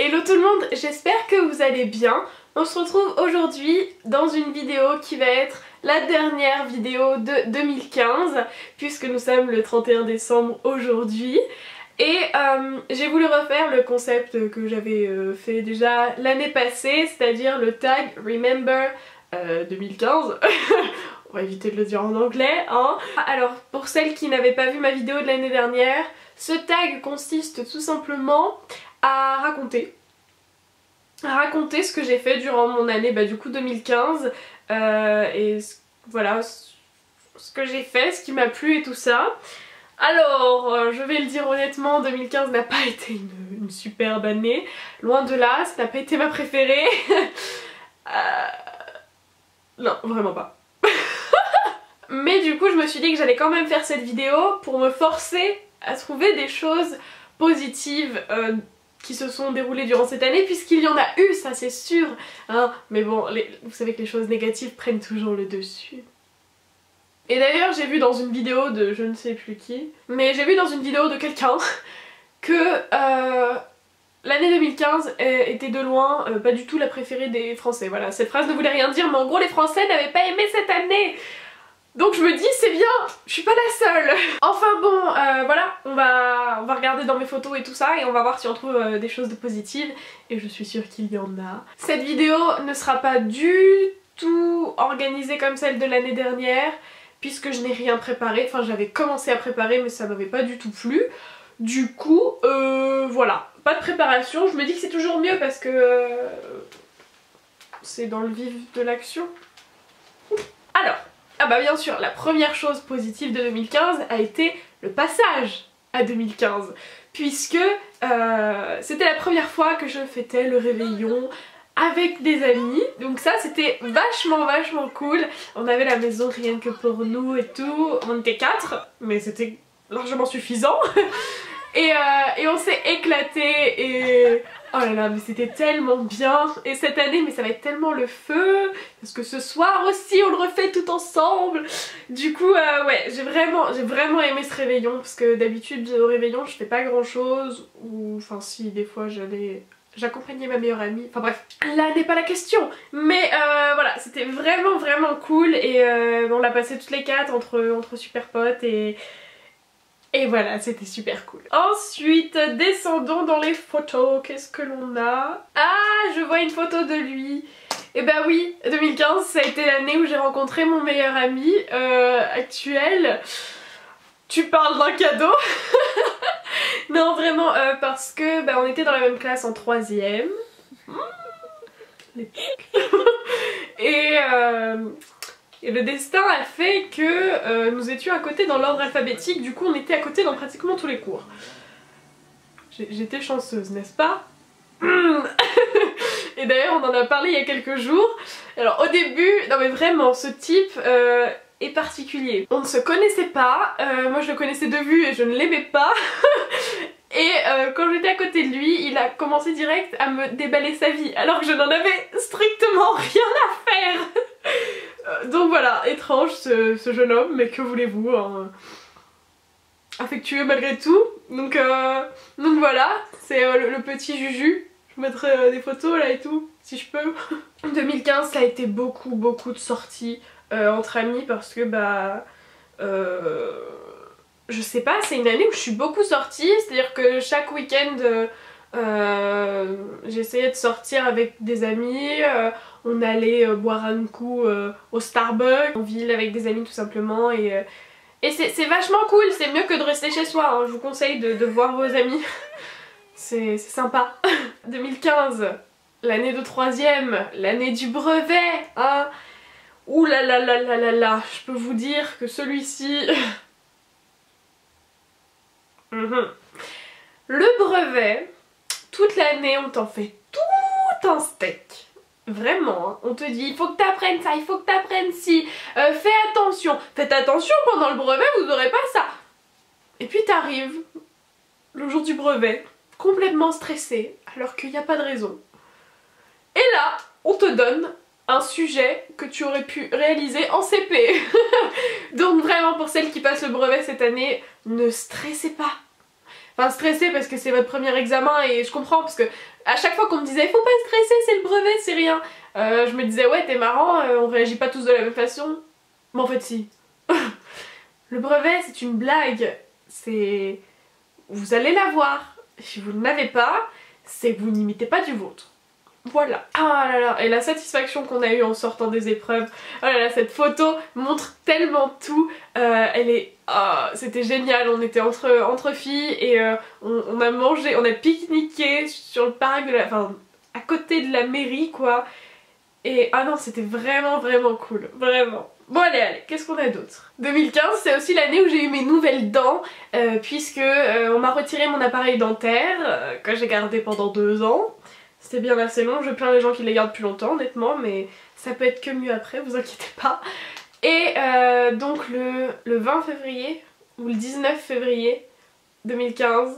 Hello tout le monde, j'espère que vous allez bien. On se retrouve aujourd'hui dans une vidéo qui va être la dernière vidéo de 2015 puisque nous sommes le 31 décembre aujourd'hui. Et j'ai voulu refaire le concept que j'avais fait déjà l'année passée, c'est-à-dire le tag Remember 2015. On va éviter de le dire en anglais, hein. Alors, pour celles qui n'avaient pas vu ma vidéo de l'année dernière, ce tag consiste tout simplement à raconter ce que j'ai fait durant mon année du coup 2015 et voilà ce que j'ai fait, ce qui m'a plu et tout ça. Alors je vais le dire honnêtement, 2015 n'a pas été une superbe année, loin de là, ça n'a pas été ma préférée. Non, vraiment pas. Mais du coup je me suis dit que j'allais quand même faire cette vidéo pour me forcer à trouver des choses positives qui se sont déroulées durant cette année, puisqu'il y en a eu, ça c'est sûr, hein. Mais bon, vous savez que les choses négatives prennent toujours le dessus. Et d'ailleurs j'ai vu dans une vidéo de je ne sais plus qui, mais j'ai vu dans une vidéo de quelqu'un que l'année 2015 était de loin pas du tout la préférée des Français. Voilà, cette phrase ne voulait rien dire, mais en gros les Français n'avaient pas aimé cette année. Donc je me dis c'est bien, je suis pas la seule. Enfin bon, voilà, on va regarder dans mes photos et tout ça et on va voir si on trouve des choses de positives. Et je suis sûre qu'il y en a. Cette vidéo ne sera pas du tout organisée comme celle de l'année dernière, puisque je n'ai rien préparé. Enfin j'avais commencé à préparer mais ça m'avait pas du tout plu. Du coup, voilà, pas de préparation. Je me dis que c'est toujours mieux parce que c'est dans le vif de l'action. Alors, ah bah bien sûr, la première chose positive de 2015 a été le passage à 2015, puisque c'était la première fois que je fêtais le réveillon avec des amis, donc ça c'était vachement cool. On avait la maison rien que pour nous et tout, on était 4, mais c'était largement suffisant. Et on s'est éclaté et oh là là, mais c'était tellement bien. Et cette année, mais ça va être tellement le feu, parce que ce soir aussi on le refait tout ensemble. Du coup ouais, j'ai vraiment aimé ce réveillon, parce que d'habitude au réveillon je fais pas grand chose, ou enfin si, des fois j'accompagnais ma meilleure amie, enfin bref, là n'est pas la question. Mais voilà, c'était vraiment cool et on l'a passé toutes les 4 entre super potes et voilà, c'était super cool. Ensuite, descendons dans les photos. Qu'est-ce que l'on a? Ah, je vois une photo de lui. Et bah oui, 2015, ça a été l'année où j'ai rencontré mon meilleur ami actuel. Tu parles d'un cadeau? Non, vraiment, parce que on était dans la même classe en 3ème. Et le destin a fait que nous étions à côté dans l'ordre alphabétique, du coup on était à côté dans pratiquement tous les cours. J'étais chanceuse, n'est-ce pas? Et d'ailleurs on en a parlé il y a quelques jours. Alors au début, non mais vraiment, ce type est particulier. On ne se connaissait pas, moi je le connaissais de vue et je ne l'aimais pas. Et quand j'étais à côté de lui, il a commencé direct à me déballer sa vie, alors que je n'en avais strictement rien à faire. Donc voilà, étrange ce jeune homme, mais que voulez-vous, hein. Affectueux malgré tout. Donc voilà, c'est le petit Juju. Je vous mettrai des photos là et tout, si je peux. 2015, ça a été beaucoup de sorties entre amis, parce que je sais pas, c'est une année où je suis beaucoup sortie, c'est-à-dire que chaque week-end j'essayais de sortir avec des amis, on allait boire un coup au Starbucks, en ville avec des amis tout simplement, et c'est vachement cool, c'est mieux que de rester chez soi, hein. Je vous conseille de voir vos amis, c'est sympa. 2015, l'année de 3ème, l'année du brevet, hein. Ouh là là là là là là, je peux vous dire que celui-ci... Le brevet, toute l'année on t'en fait tout un steak. Vraiment, hein. On te dit il faut que t'apprennes ça, il faut que t'apprennes ci, fais attention, faites attention pendant le brevet vous aurez pas ça. Et puis t'arrives le jour du brevet, complètement stressé, alors qu'il n'y a pas de raison. Et là, on te donne un sujet que tu aurais pu réaliser en CP. Donc vraiment, pour celles qui passent le brevet cette année, ne stressez pas. Enfin stressé parce que c'est votre premier examen et je comprends parce que À chaque fois qu'on me disait faut pas stresser, c'est le brevet, c'est rien, je me disais ouais t'es marrant, on réagit pas tous de la même façon. Mais en fait si. Le brevet c'est une blague, c'est... Vous allez l'avoir. Si vous ne l'avez pas, c'est que vous n'imitez pas du vôtre. Voilà. Ah là là, et la satisfaction qu'on a eue en sortant des épreuves. Oh là là, cette photo montre tellement tout. Elle est... Oh, c'était génial, on était entre filles et on a mangé, on a pique-niqué sur le parc de la... Enfin, à côté de la mairie quoi. Et ah non, c'était vraiment cool, vraiment. Bon allez, qu'est-ce qu'on a d'autre? 2015, c'est aussi l'année où j'ai eu mes nouvelles dents, puisque on m'a retiré mon appareil dentaire, que j'ai gardé pendant 2 ans. C'était bien assez long, je plains les gens qui les gardent plus longtemps honnêtement, mais ça peut être que mieux après, vous inquiétez pas. Et donc le 20 février, ou le 19 février 2015,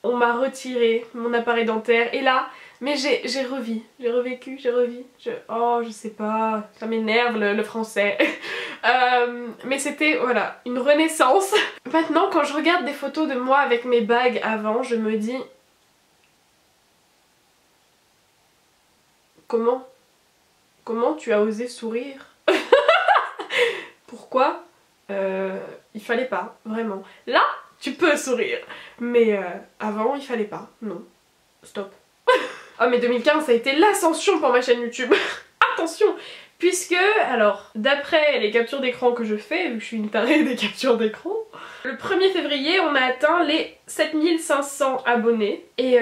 on m'a retiré mon appareil dentaire, et là... Mais j'ai revécu, oh je sais pas, ça m'énerve le français. Mais c'était, voilà, une renaissance. Maintenant quand je regarde des photos de moi avec mes bagues avant, je me dis... Comment tu as osé sourire? Pourquoi? Il fallait pas, vraiment. Là, tu peux sourire. Mais avant, il fallait pas. Non. Stop. Oh mais 2015 ça a été l'ascension pour ma chaîne YouTube. Attention. Puisque, alors, d'après les captures d'écran que je fais, vu que je suis une tarée des captures d'écran, le 1er février on a atteint les 7500 abonnés. Et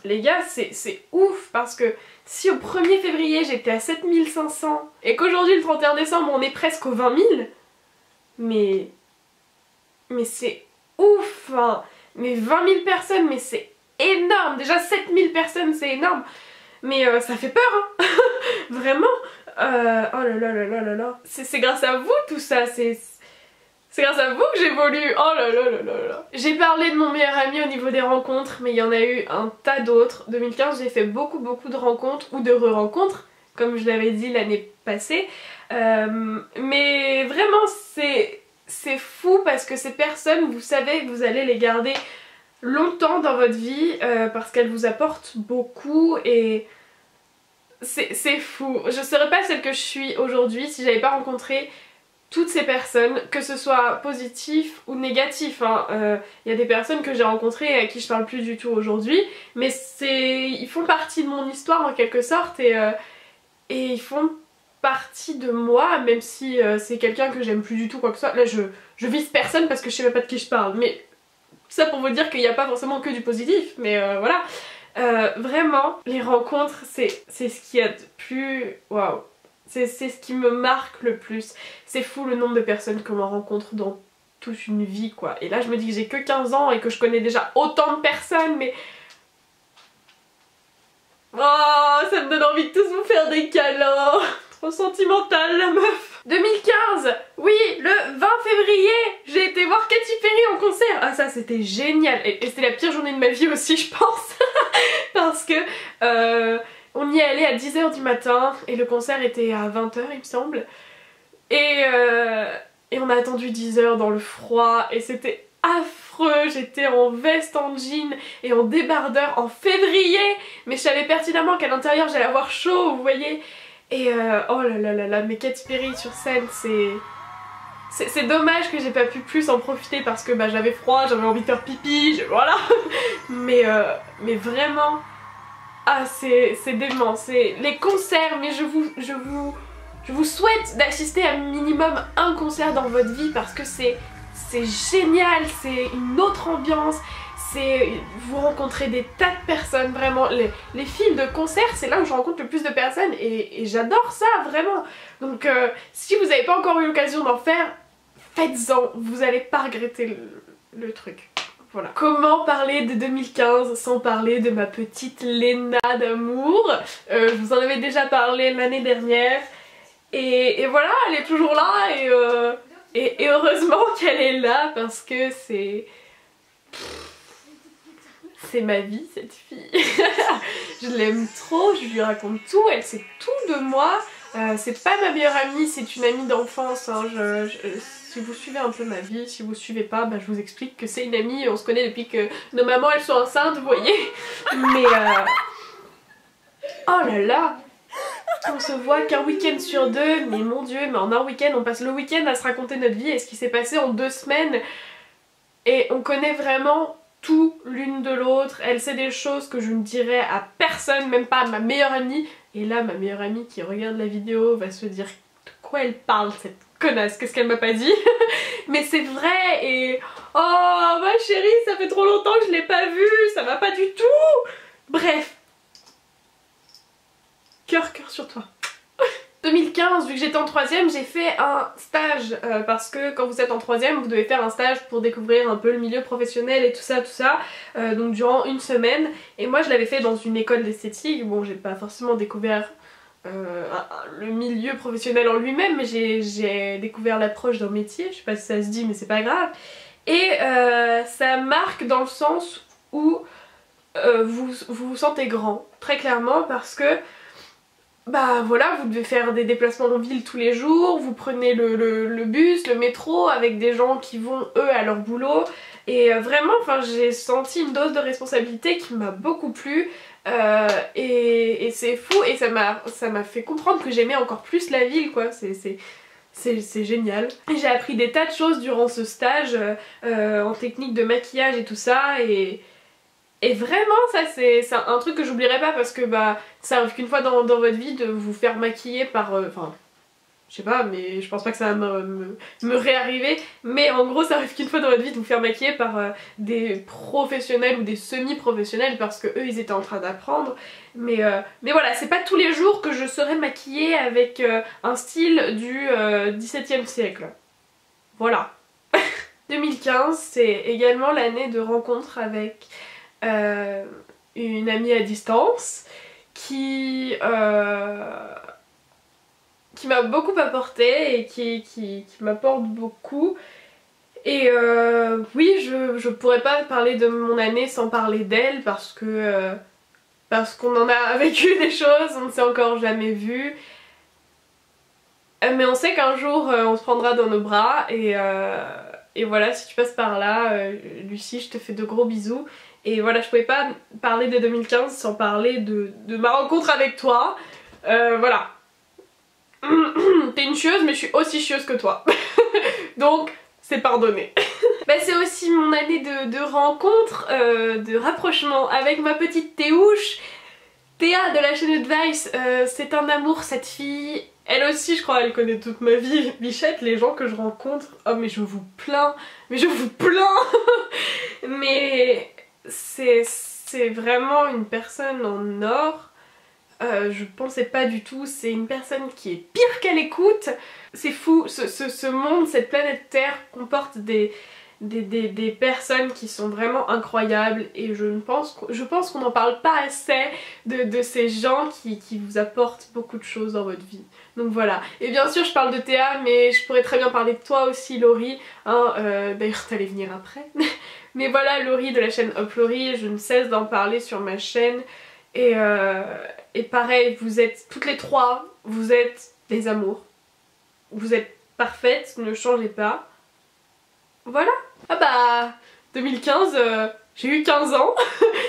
les gars c'est ouf parce que si au 1er février j'étais à 7500 et qu'aujourd'hui le 31 décembre on est presque aux 20 000, mais c'est ouf hein. Mais 20 000 personnes, mais c'est énorme. Déjà 7000 personnes c'est énorme. Mais ça fait peur hein. Vraiment. Oh là là là là là là. C'est grâce à vous tout ça. C'est grâce à vous que j'évolue. Oh là là là là là. J'ai parlé de mon meilleur ami au niveau des rencontres, mais il y en a eu un tas d'autres. 2015 j'ai fait beaucoup de rencontres ou de re-rencontres, comme je l'avais dit l'année passée. Mais vraiment c'est fou parce que ces personnes, vous savez que vous allez les garder longtemps dans votre vie parce qu'elles vous apportent beaucoup et c'est fou. Je serais pas celle que je suis aujourd'hui si j'avais pas rencontré toutes ces personnes, que ce soit positif ou négatif hein. Y a des personnes que j'ai rencontrées et à qui je parle plus du tout aujourd'hui, mais ils font partie de mon histoire en quelque sorte et ils font partie de moi, même si c'est quelqu'un que j'aime plus du tout quoi que ce soit. Là je vise personne parce que je sais même pas de qui je parle, mais ça pour vous dire qu'il n'y a pas forcément que du positif, mais voilà. Vraiment, les rencontres, c'est ce qu'il y a de plus... Waouh. C'est ce qui me marque le plus. C'est fou le nombre de personnes que l'on rencontre dans toute une vie, quoi. Et là, je me dis que j'ai que 15 ans et que je connais déjà autant de personnes, mais... Oh, ça me donne envie de tous vous faire des câlins. Trop sentimentale, la meuf. 2015, oui, le 20 février, j'ai été voir Katy Perry en concert. Ah ça c'était génial. Et c'était la pire journée de ma vie aussi je pense. Parce que on y est allé à 10 h du matin et le concert était à 20 h il me semble. Et on a attendu 10 h dans le froid et c'était affreux. J'étais en veste, en jean et en débardeur en février. Mais je savais pertinemment qu'à l'intérieur j'allais avoir chaud, vous voyez. Et oh là là là là, mais Katy Perry sur scène, c'est dommage que j'ai pas pu plus en profiter parce que bah, j'avais froid, j'avais envie de faire pipi, voilà. Mais vraiment, ah c'est dément, c'est les concerts, mais je vous souhaite d'assister à minimum un concert dans votre vie parce que c'est génial, c'est une autre ambiance. Vous rencontrez des tas de personnes, vraiment. Les films de concert, c'est là où je rencontre le plus de personnes et j'adore ça, vraiment. Donc si vous n'avez pas encore eu l'occasion d'en faire, faites-en, vous n'allez pas regretter le truc. Voilà. Comment parler de 2015 sans parler de ma petite Léna d'amour? Je vous en avais déjà parlé l'année dernière. Et voilà, elle est toujours là et heureusement qu'elle est là parce que c'est ma vie cette fille. Je l'aime trop, je lui raconte tout, elle sait tout de moi. C'est pas ma meilleure amie, c'est une amie d'enfance hein. Si vous suivez un peu ma vie, si vous suivez pas, bah, je vous explique que c'est une amie, on se connaît depuis que nos mamans elles sont enceintes, vous voyez. Mais Oh là là, on se voit qu'un week-end sur deux, mais mon dieu, mais en un week-end, on passe le week-end à se raconter notre vie et ce qui s'est passé en 2 semaines. Et on connaît vraiment tout l'une de l'autre. Elle sait des choses que je ne dirais à personne, même pas à ma meilleure amie. Et là, ma meilleure amie qui regarde la vidéo va se dire de quoi elle parle, cette connasse, qu'est-ce qu'elle m'a pas dit. Mais c'est vrai et... Oh ma chérie, ça fait trop longtemps que je l'ai pas vue, ça va pas du tout. Bref. Cœur sur toi. 2015, vu que j'étais en 3ème, j'ai fait un stage parce que quand vous êtes en 3ème, vous devez faire un stage pour découvrir un peu le milieu professionnel et tout ça, donc durant 1 semaine. Et moi je l'avais fait dans une école d'esthétique. Bon, j'ai pas forcément découvert le milieu professionnel en lui-même, mais j'ai découvert l'approche d'un métier. Je sais pas si ça se dit, mais c'est pas grave. Et ça marque dans le sens où vous vous sentez grand, très clairement, parce que bah voilà, vous devez faire des déplacements en ville tous les jours, vous prenez le bus, le métro avec des gens qui vont eux à leur boulot et vraiment enfin j'ai senti une dose de responsabilité qui m'a beaucoup plu et c'est fou et ça m'a fait comprendre que j'aimais encore plus la ville quoi, c'est génial. J'ai appris des tas de choses durant ce stage en technique de maquillage et tout ça et vraiment ça c'est un truc que j'oublierai pas parce que bah ça arrive qu'une fois dans votre vie de vous faire maquiller par... Enfin je sais pas mais je pense pas que ça va me réarriver, mais en gros ça arrive qu'une fois dans votre vie de vous faire maquiller par des professionnels ou des semi-professionnels parce que eux ils étaient en train d'apprendre, mais voilà, c'est pas tous les jours que je serais maquillée avec un style du XVIIe siècle. Voilà. 2015 c'est également l'année de rencontre avec une amie à distance qui m'a beaucoup apporté et qui m'apporte beaucoup. Et oui, je pourrais pas parler de mon année sans parler d'elle parce qu'on en a vécu des choses, on ne s'est encore jamais vu. Mais on sait qu'un jour on se prendra dans nos bras et voilà, si tu passes par là, Lucie, je te fais de gros bisous. Et voilà, je pouvais pas parler de 2015 sans parler de ma rencontre avec toi. Voilà. T'es une chieuse, mais je suis aussi chieuse que toi. Donc, c'est pardonné. Bah, c'est aussi mon année de rencontre, de rapprochement avec ma petite Théouche. Théa de la chaîne Advice, c'est un amour cette fille. Elle aussi je crois elle connaît toute ma vie. Bichette, les gens que je rencontre, oh mais je vous plains, mais je vous plains. Mais c'est vraiment une personne en or. Je pensais pas du tout, c'est une personne qui est pire qu'à l'écoute. C'est fou, ce monde, cette planète Terre comporte des personnes qui sont vraiment incroyables et je pense qu'on n'en parle pas assez de ces gens qui vous apportent beaucoup de choses dans votre vie. Donc voilà, et bien sûr je parle de Théa mais je pourrais très bien parler de toi aussi Laurie, hein, d'ailleurs t'allais venir après. Mais voilà, Laurie de la chaîne Hop Laurie, je ne cesse d'en parler sur ma chaîne et pareil, vous êtes toutes les trois, vous êtes des amours, vous êtes parfaites, ne changez pas. Voilà. Ah bah 2015, j'ai eu 15 ans,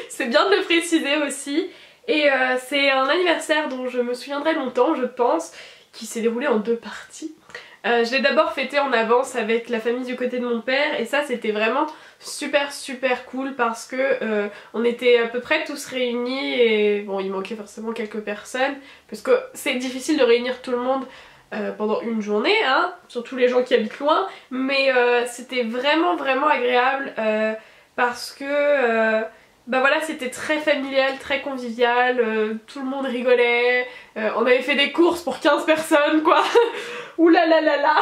c'est bien de le préciser aussi. Et c'est un anniversaire dont je me souviendrai longtemps, je pense, qui s'est déroulé en 2 parties. Je l'ai d'abord fêté en avance avec la famille du côté de mon père et ça c'était vraiment super cool parce que on était à peu près tous réunis et bon il manquait forcément quelques personnes parce que c'est difficile de réunir tout le monde pendant une journée, hein, surtout les gens qui habitent loin, mais c'était vraiment agréable parce que bah voilà, c'était très familial, très convivial, tout le monde rigolait, on avait fait des courses pour 15 personnes quoi. Ouh là là là là.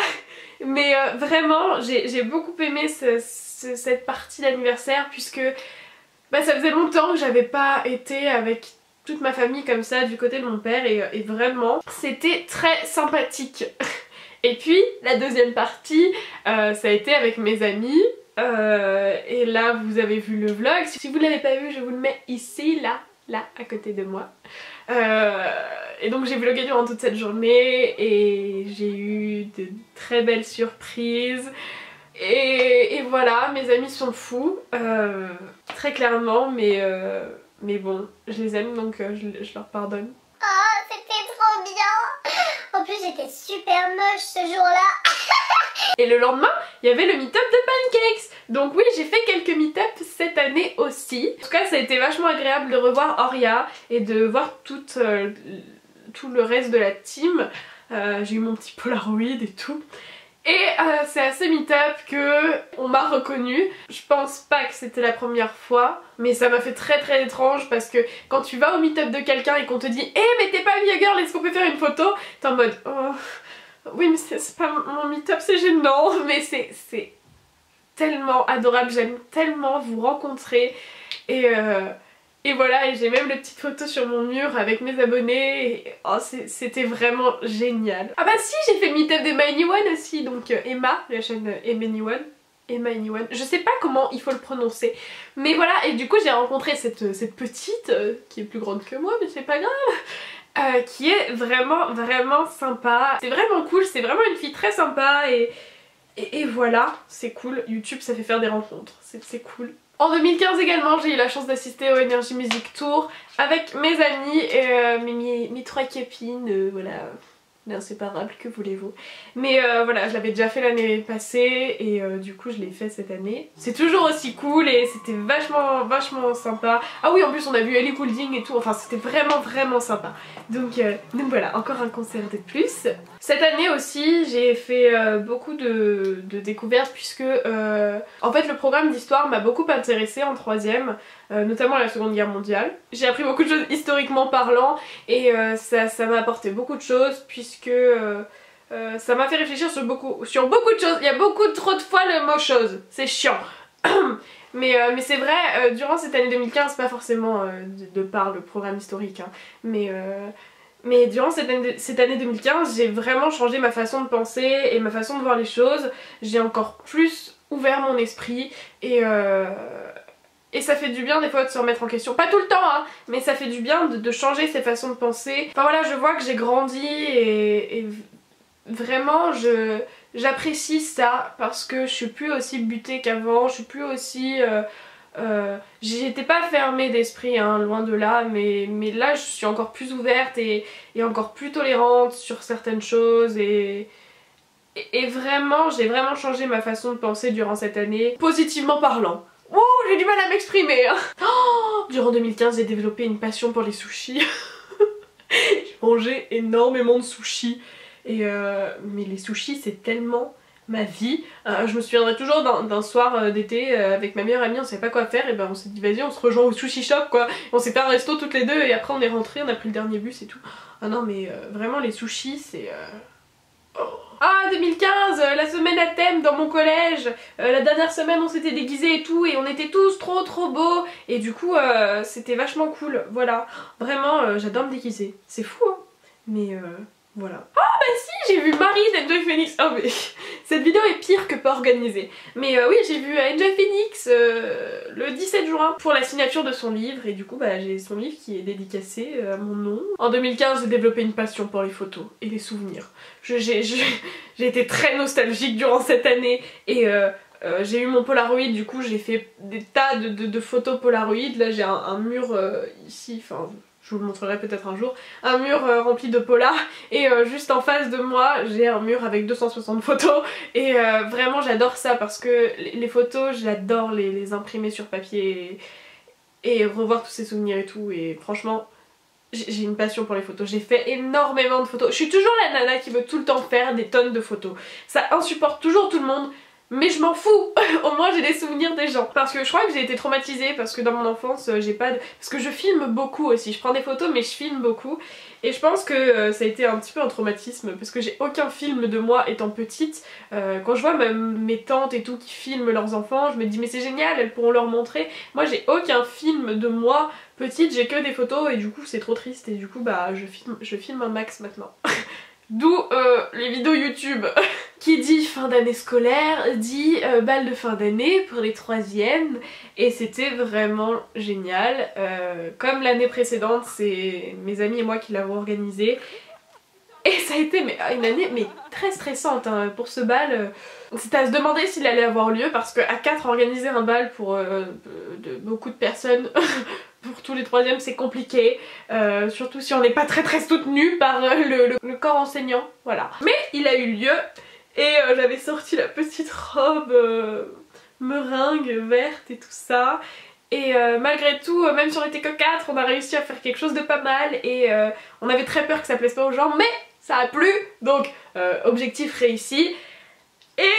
Mais vraiment j'ai beaucoup aimé cette partie d'anniversaire puisque bah, ça faisait longtemps que j'avais pas été avec toute ma famille comme ça du côté de mon père et vraiment c'était très sympathique. Et puis la deuxième partie ça a été avec mes amis et là vous avez vu le vlog, si vous ne l'avez pas vu je vous le mets ici, là à côté de moi. Et donc j'ai vlogué durant toute cette journée et j'ai eu de très belles surprises. Et voilà, mes amis sont fous, très clairement, mais bon, je les aime donc je leur pardonne. j'étais super moche ce jour-là. Et le lendemain, il y avait le meet-up de Pancakes. Donc oui, j'ai fait quelques meet-up cette année aussi. En tout cas, ça a été vachement agréable de revoir Oria et de voir tout le reste de la team. J'ai eu mon petit Polaroid et tout. Et c'est à ce meet-up que on m'a reconnue. Je pense pas que c'était la première fois, mais ça m'a fait très étrange parce que quand tu vas au meet-up de quelqu'un et qu'on te dit « Eh mais t'es pas Via Girl, est-ce qu'on peut faire une photo ?» T'es en mode « Oh, oui mais c'est pas mon meet-up, c'est gênant. » Mais c'est tellement adorable, j'aime tellement vous rencontrer. Et voilà, et j'ai même les petites photos sur mon mur avec mes abonnés. Et, oh, c'était vraiment génial. Ah bah si, j'ai fait le meet-up d'Emma Anyone aussi, donc Emma, la chaîne Emma Anyone. Emma Anyone, je sais pas comment il faut le prononcer. Mais voilà, et du coup j'ai rencontré cette petite, qui est plus grande que moi, mais c'est pas grave, qui est vraiment sympa. C'est vraiment cool, c'est vraiment une fille très sympa et voilà, c'est cool. YouTube ça fait faire des rencontres, c'est cool. En 2015 également, j'ai eu la chance d'assister au Energy Music Tour avec mes amis et mes 3 copines, voilà, l'inséparable, que voulez-vous. Mais voilà, je l'avais déjà fait l'année passée et du coup je l'ai fait cette année. C'est toujours aussi cool et c'était vachement sympa. Ah oui, en plus on a vu Ellie Goulding et tout, enfin c'était vraiment sympa. Donc voilà, encore un concert de plus. Cette année aussi j'ai fait beaucoup de découvertes puisque en fait le programme d'histoire m'a beaucoup intéressée en 3ème, notamment la Seconde Guerre mondiale. J'ai appris beaucoup de choses historiquement parlant et ça m'a apporté beaucoup de choses puisque ça m'a fait réfléchir sur beaucoup de choses. Il y a beaucoup trop de fois le mot chose, c'est chiant. Mais c'est vrai, durant cette année 2015, pas forcément de par le programme historique, hein, mais durant cette année 2015, j'ai vraiment changé ma façon de penser et ma façon de voir les choses. J'ai encore plus ouvert mon esprit et ça fait du bien des fois de se remettre en question. Pas tout le temps, hein, mais ça fait du bien de changer ses façons de penser. Enfin voilà, je vois que j'ai grandi et vraiment j'apprécie ça parce que je suis plus aussi butée qu'avant, je suis plus aussi... j'étais pas fermée d'esprit, hein, loin de là, mais là je suis encore plus ouverte et encore plus tolérante sur certaines choses et vraiment, j'ai vraiment changé ma façon de penser durant cette année, positivement parlant. Oh, j'ai du mal à m'exprimer, hein. Oh, durant 2015, j'ai développé une passion pour les sushis. J'ai mangé énormément de sushis mais les sushis c'est tellement ma vie. Je me souviendrai toujours d'un soir d'été avec ma meilleure amie, on savait pas quoi faire et ben on s'est dit vas-y on se rejoint au sushi shop quoi. On s'est fait un resto toutes les deux et après on est rentrés, on a pris le dernier bus et tout. Ah non mais vraiment les sushis c'est... Ah 2015, la semaine à thème dans mon collège, la dernière semaine on s'était déguisés et tout et on était tous trop beaux et du coup c'était vachement cool, voilà. Vraiment j'adore me déguiser, c'est fou hein, mais voilà. Ah bah si, j'ai vu Marie d'Enjoy Phoenix. Oh mais cette vidéo est pire que pas organisée. Mais oui, j'ai vu Enjoy Phoenix le 17 juin pour la signature de son livre. Et du coup bah j'ai son livre qui est dédicacé à mon nom. En 2015 j'ai développé une passion pour les photos et les souvenirs. J'ai été très nostalgique durant cette année et j'ai eu mon Polaroid, du coup j'ai fait des tas de photos Polaroid. Là j'ai un mur ici, enfin... je vous le montrerai peut-être un jour, un mur rempli de polas et juste en face de moi j'ai un mur avec 260 photos et vraiment j'adore ça parce que les photos j'adore les imprimer sur papier et revoir tous ces souvenirs et tout et franchement j'ai une passion pour les photos, j'ai fait énormément de photos, je suis toujours la nana qui veut tout le temps faire des tonnes de photos, ça insupporte toujours tout le monde. Mais je m'en fous, au moins j'ai des souvenirs des gens. Parce que je crois que j'ai été traumatisée parce que dans mon enfance j'ai pas de... Parce que je filme beaucoup aussi, je prends des photos mais je filme beaucoup. Et je pense que ça a été un petit peu un traumatisme parce que j'ai aucun film de moi étant petite. Quand je vois mes tantes et tout qui filment leurs enfants, je me dis mais c'est génial, elles pourront leur montrer. Moi j'ai aucun film de moi petite, j'ai que des photos et du coup c'est trop triste. Et du coup bah je filme un max maintenant. D'où les vidéos YouTube. Qui dit fin d'année scolaire, dit bal de fin d'année pour les 3e. Et c'était vraiment génial. Comme l'année précédente, c'est mes amis et moi qui l'avons organisé. Et ça a été une année très stressante hein, pour ce bal. C'était à se demander s'il allait avoir lieu parce qu'à 4 organiser un bal pour beaucoup de personnes... pour tous les troisièmes c'est compliqué, surtout si on n'est pas très soutenu par le corps enseignant, voilà. Mais il a eu lieu et j'avais sorti la petite robe meringue verte et tout ça. Et malgré tout, même si on était que 4, on a réussi à faire quelque chose de pas mal et on avait très peur que ça plaise pas aux gens, mais ça a plu, donc objectif réussi. Et,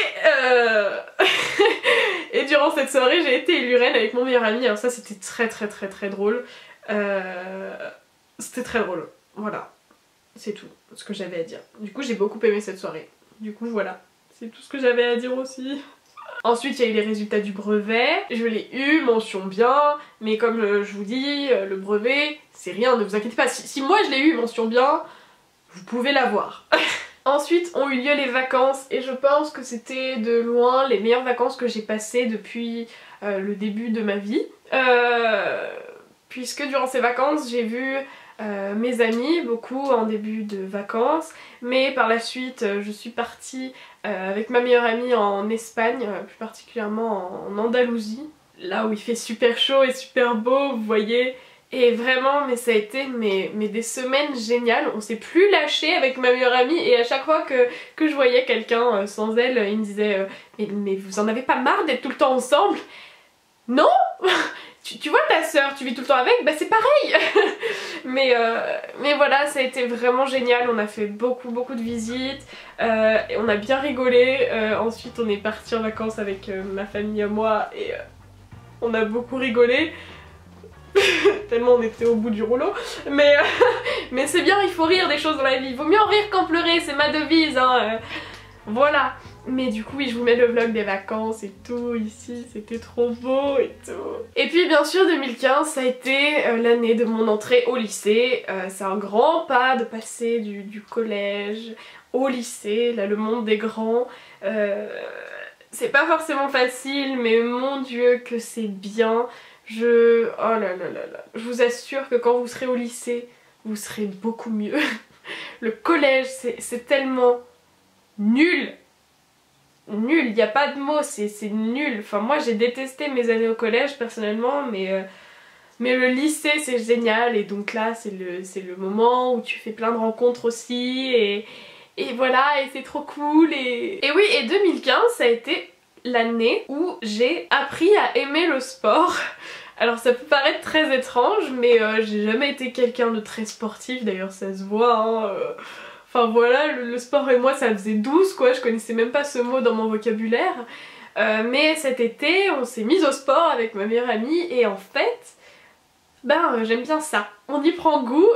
et durant cette soirée, j'ai été élue reine avec mon meilleur ami, alors ça c'était très drôle. C'était très drôle, voilà. C'est tout ce que j'avais à dire. Du coup j'ai beaucoup aimé cette soirée. Du coup voilà, c'est tout ce que j'avais à dire aussi. Ensuite il y a eu les résultats du brevet, je l'ai eu, mention bien, mais comme je vous dis, le brevet c'est rien, ne vous inquiétez pas, si moi je l'ai eu, mention bien, vous pouvez l'avoir. Ensuite ont eu lieu les vacances et je pense que c'était de loin les meilleures vacances que j'ai passées depuis le début de ma vie. Puisque durant ces vacances j'ai vu mes amis beaucoup en début de vacances, mais par la suite je suis partie avec ma meilleure amie en Espagne, plus particulièrement en Andalousie, là où il fait super chaud et super beau, vous voyez. Et vraiment, mais ça a été des semaines géniales, on s'est plus lâché avec ma meilleure amie et à chaque fois que je voyais quelqu'un sans elle, il me disait mais vous en avez pas marre d'être tout le temps ensemble? Non. Tu vois ta soeur, tu vis tout le temps avec, bah c'est pareil. mais voilà, ça a été vraiment génial, on a fait beaucoup de visites, et on a bien rigolé. Ensuite on est parti en vacances avec ma famille et moi et on a beaucoup rigolé. Tellement on était au bout du rouleau, mais c'est bien, il faut rire des choses dans la vie, il vaut mieux en rire qu'en pleurer, c'est ma devise hein, voilà. Mais du coup oui, je vous mets le vlog des vacances et tout ici, c'était trop beau et tout. Et puis bien sûr 2015 ça a été l'année de mon entrée au lycée, c'est un grand pas de passer du collège au lycée, là le monde des grands. C'est pas forcément facile mais mon dieu que c'est bien. Oh là là là là, je vous assure que quand vous serez au lycée, vous serez beaucoup mieux. Le collège, c'est tellement nul. Nul, il n'y a pas de mots, c'est nul. Enfin moi j'ai détesté mes années au collège personnellement, mais le lycée c'est génial et donc là c'est le moment où tu fais plein de rencontres aussi et voilà, et c'est trop cool et oui, et 2015 ça a été l'année où j'ai appris à aimer le sport. Alors ça peut paraître très étrange mais j'ai jamais été quelqu'un de très sportif, d'ailleurs ça se voit hein, Enfin voilà, le sport et moi ça faisait 12 quoi, je connaissais même pas ce mot dans mon vocabulaire. Mais cet été on s'est mis au sport avec ma meilleure amie et en fait, j'aime bien ça. On y prend goût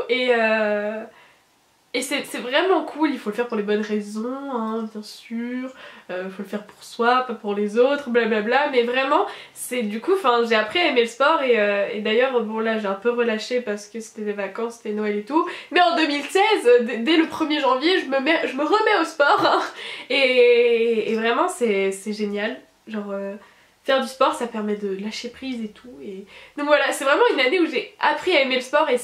et c'est vraiment cool, il faut le faire pour les bonnes raisons, hein, bien sûr, faut le faire pour soi, pas pour les autres, blablabla, mais vraiment, c'est du coup, j'ai appris à aimer le sport et d'ailleurs, bon là j'ai un peu relâché parce que c'était des vacances, c'était Noël et tout, mais en 2016, dès le 1er janvier, je me remets au sport, hein, et vraiment c'est génial, genre... faire du sport ça permet de lâcher prise et tout et donc voilà, c'est vraiment une année où j'ai appris à aimer le sport et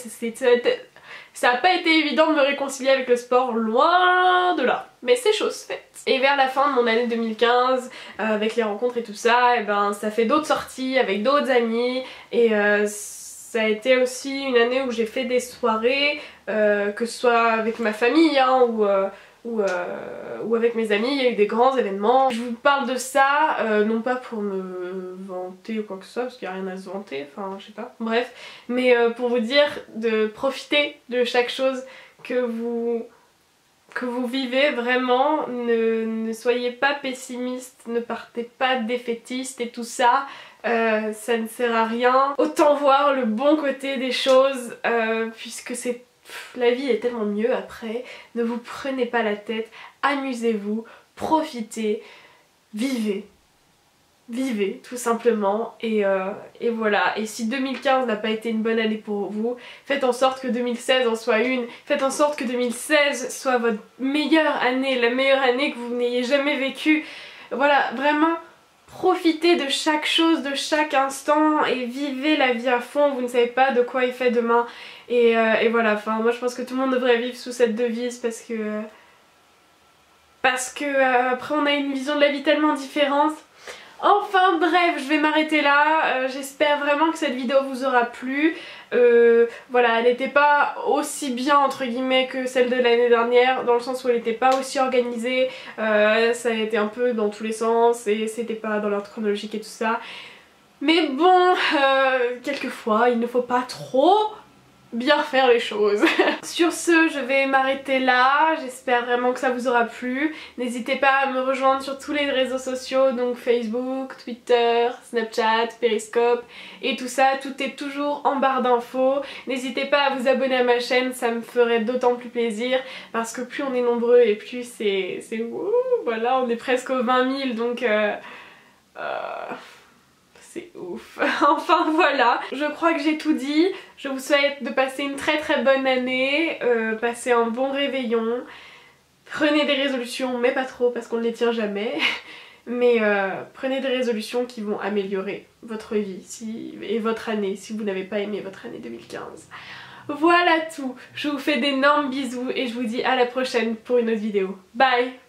ça n'a pas été évident de me réconcilier avec le sport, loin de là, mais c'est chose faite. Et vers la fin de mon année 2015, avec les rencontres et tout ça, ça fait d'autres sorties avec d'autres amis et ça a été aussi une année où j'ai fait des soirées, que ce soit avec ma famille hein, ou avec mes amis, il y a eu des grands événements. Je vous parle de ça, non pas pour me vanter ou quoi que ce soit, parce qu'il n'y a rien à se vanter, enfin je sais pas, bref. Mais pour vous dire de profiter de chaque chose que vous vivez vraiment, ne soyez pas pessimiste, ne partez pas défaitiste et tout ça. Ça ne sert à rien. Autant voir le bon côté des choses, puisque la vie est tellement mieux après. Ne vous prenez pas la tête, amusez-vous, profitez, vivez. Vivez tout simplement et voilà. Et si 2015 n'a pas été une bonne année pour vous, faites en sorte que 2016 en soit une. Faites en sorte que 2016 soit votre meilleure année, la meilleure année que vous n'ayez jamais vécue. Voilà, vraiment profitez de chaque chose, de chaque instant et vivez la vie à fond. Vous ne savez pas de quoi est fait demain et voilà, moi je pense que tout le monde devrait vivre sous cette devise parce que après on a une vision de la vie tellement différente. Enfin bref, je vais m'arrêter là. J'espère vraiment que cette vidéo vous aura plu. Voilà, elle n'était pas aussi bien entre guillemets que celle de l'année dernière, dans le sens où elle n'était pas aussi organisée. Ça a été un peu dans tous les sens et c'était pas dans l'ordre chronologique et tout ça. Mais bon, quelquefois il ne faut pas trop bien faire les choses. Sur ce, je vais m'arrêter là. J'espère vraiment que ça vous aura plu. N'hésitez pas à me rejoindre sur tous les réseaux sociaux, donc Facebook, Twitter, Snapchat, Periscope et tout ça. Tout est toujours en barre d'infos. N'hésitez pas à vous abonner à ma chaîne, ça me ferait d'autant plus plaisir parce que plus on est nombreux et plus c'est voilà, on est presque aux 20 000 donc c'est ouf. Enfin voilà, je crois que j'ai tout dit. Je vous souhaite de passer une très bonne année, passer un bon réveillon. Prenez des résolutions, mais pas trop parce qu'on ne les tient jamais. Mais prenez des résolutions qui vont améliorer votre vie et votre année si vous n'avez pas aimé votre année 2015. Voilà tout. Je vous fais d'énormes bisous et je vous dis à la prochaine pour une autre vidéo. Bye!